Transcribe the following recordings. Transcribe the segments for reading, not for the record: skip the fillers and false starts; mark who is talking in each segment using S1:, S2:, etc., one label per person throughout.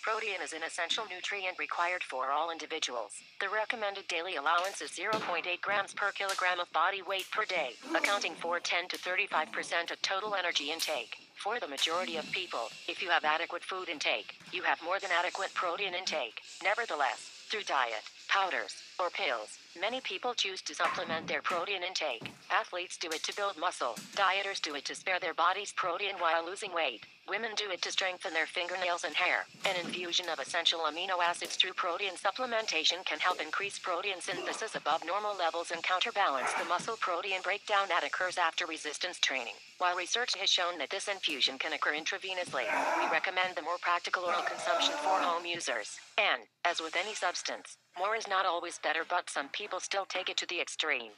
S1: Protein is an essential nutrient required for all individuals. The recommended daily allowance is 0.8 grams per kilogram of body weight per day, accounting for 10 to 35% of total energy intake. For the majority of people, if you have adequate food intake, you have more than adequate protein intake. Nevertheless, through diet, powders, or pills, many people choose to supplement their protein intake. Athletes do it to build muscle. Dieters do it to spare their bodies protein while losing weight. Women do it to strengthen their fingernails and hair. An infusion of essential amino acids through protein supplementation can help increase protein synthesis above normal levels and counterbalance the muscle protein breakdown that occurs after resistance training. While research has shown that this infusion can occur intravenously, we recommend the more practical oral consumption for home users. And, as with any substance, more is not always better, but some people still take it to the extreme.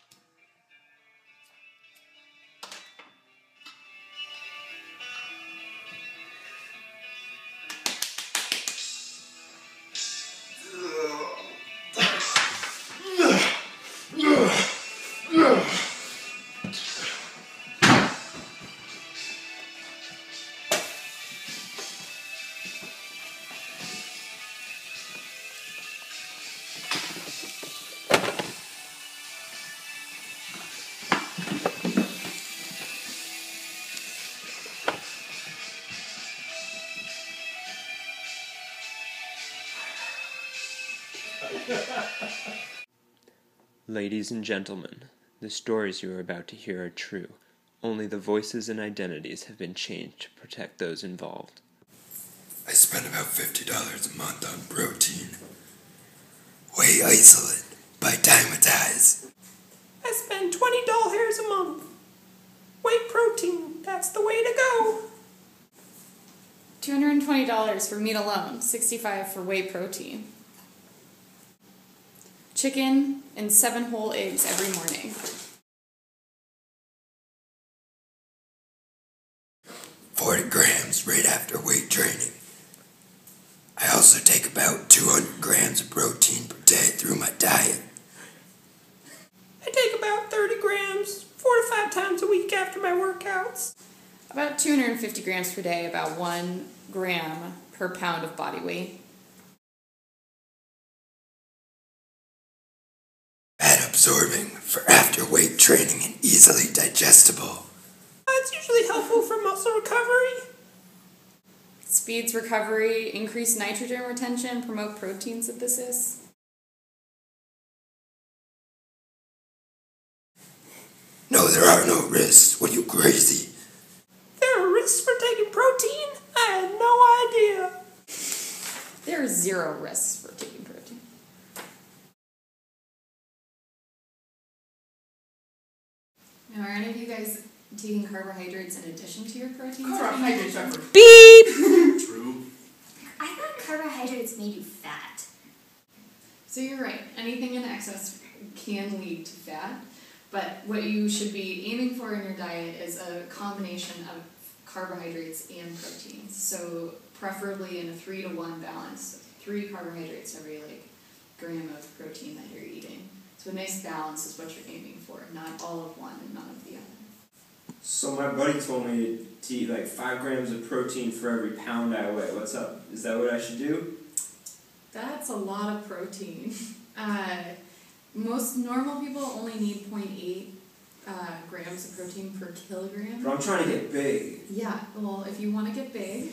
S2: Ladies and gentlemen, the stories you are about to hear are true. Only the voices and identities have been changed to protect those involved.
S3: I spend about $50 a month on protein. Whey isolate by Dramatize.
S4: I spend $20 a month. Whey protein, that's the way to go.
S5: $220 for meat alone, $65 for whey protein. Chicken and 7 whole eggs every morning.
S3: 40 grams right after weight training. I also take about 200 grams of protein per day through my diet.
S4: I take about 30 grams 4 to 5 times a week after my workouts.
S5: About 250 grams per day, about 1 gram per pound of body weight.
S3: Fat absorbing for after weight training and easily digestible.
S4: It's usually helpful for muscle recovery.
S5: Speeds recovery, increase nitrogen retention, promote protein synthesis.
S3: No, there are no risks. What are you, crazy?
S4: There are risks for taking protein? I had no idea.
S5: There are 0 risks for taking protein. Now, are any of you guys taking carbohydrates in addition to your protein?
S4: Carbohydrates are for
S5: beep!
S6: True.
S7: I thought carbohydrates made you fat.
S5: So you're right. Anything in excess can lead to fat, but what you should be aiming for in your diet is a combination of carbohydrates and proteins. So preferably in a 3-to-1 balance. 3 carbohydrates every gram of protein that you're eating. So a nice balance is what you're aiming for, not all of one and none of the other.
S8: So my buddy told me to eat 5 grams of protein for every pound I weigh. What's up? Is that what I should do?
S5: That's a lot of protein. Most normal people only need 0.8 grams of protein per kilogram.
S8: But I'm trying to get big.
S5: Yeah, well, if you want to get big,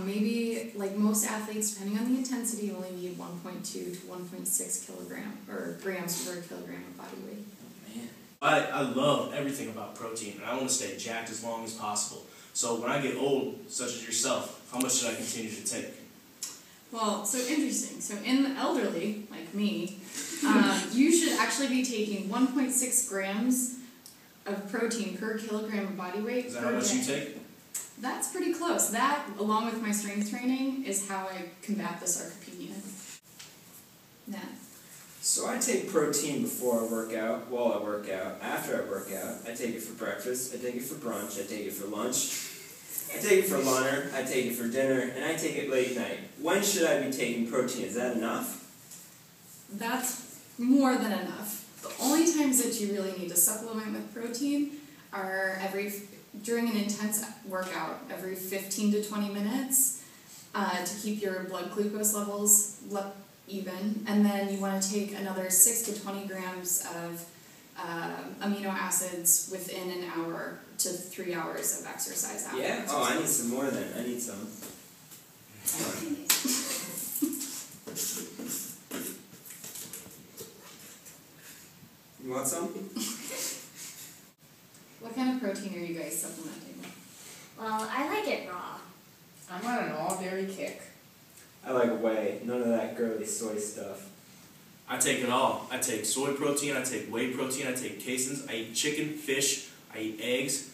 S5: maybe most athletes, depending on the intensity, only need 1.2 to 1.6 grams per kilogram of body weight.
S6: Man. I love everything about protein, and I want to stay jacked as long as possible. So when I get old, such as yourself, how much should I continue to take?
S5: Well, so interesting. So in the elderly, like me, you should actually be taking 1.6 grams of protein per kilogram of body weight.
S6: Is that how much you take?
S5: That's pretty close. That, along with my strength training, is how I combat the sarcopenia. Yeah.
S8: So I take protein before I work out, while I work out, after I work out. I take it for breakfast, I take it for brunch, I take it for lunch, I take it for lunch, I take it for dinner, and I take it late night. When should I be taking protein? Is that enough?
S5: That's more than enough. The only times that you really need to supplement with protein are during an intense workout, every 15 to 20 minutes, to keep your blood glucose levels even, and then you want to take another 6 to 20 grams of amino acids within an hour to 3 hours of exercise after
S8: Yeah?
S5: exercise.
S8: Oh, I need some more then. I need some. You want some?
S5: What kind of protein are you guys supplementing?
S7: Well, I like it raw.
S4: I'm on an all-dairy kick.
S8: I like whey. None of that girly soy stuff.
S6: I take it all. I take soy protein, I take whey protein, I take caseins, I eat chicken, fish, I eat eggs,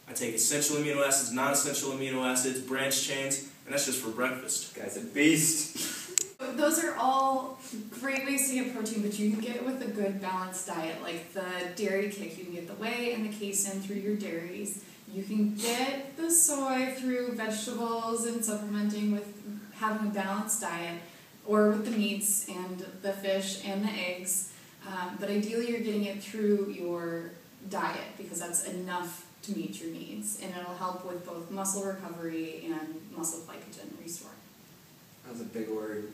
S6: I take essential amino acids, non-essential amino acids, branch chains, and that's just for breakfast.
S8: Guy's a beast.
S5: Those are all great ways to get protein, but you can get it with a good balanced diet, like the dairy kick. You can get the whey and the casein through your dairies. You can get the soy through vegetables and supplementing with having a balanced diet, or with the meats and the fish and the eggs. But ideally you're getting it through your diet because that's enough to meet your needs, and it'll help with both muscle recovery and muscle glycogen restore.
S8: That was a big word.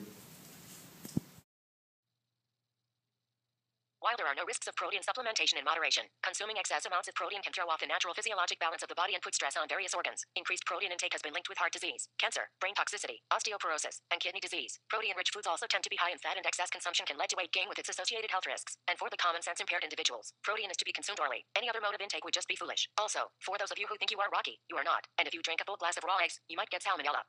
S1: While there are no risks of protein supplementation in moderation, consuming excess amounts of protein can throw off the natural physiologic balance of the body and put stress on various organs. Increased protein intake has been linked with heart disease, cancer, brain toxicity, osteoporosis, and kidney disease. Protein-rich foods also tend to be high in fat, and excess consumption can lead to weight gain with its associated health risks. And for the common sense impaired individuals, protein is to be consumed orally. Any other mode of intake would just be foolish. Also, for those of you who think you are Rocky, you are not. And if you drink a full glass of raw eggs, you might get salmonella.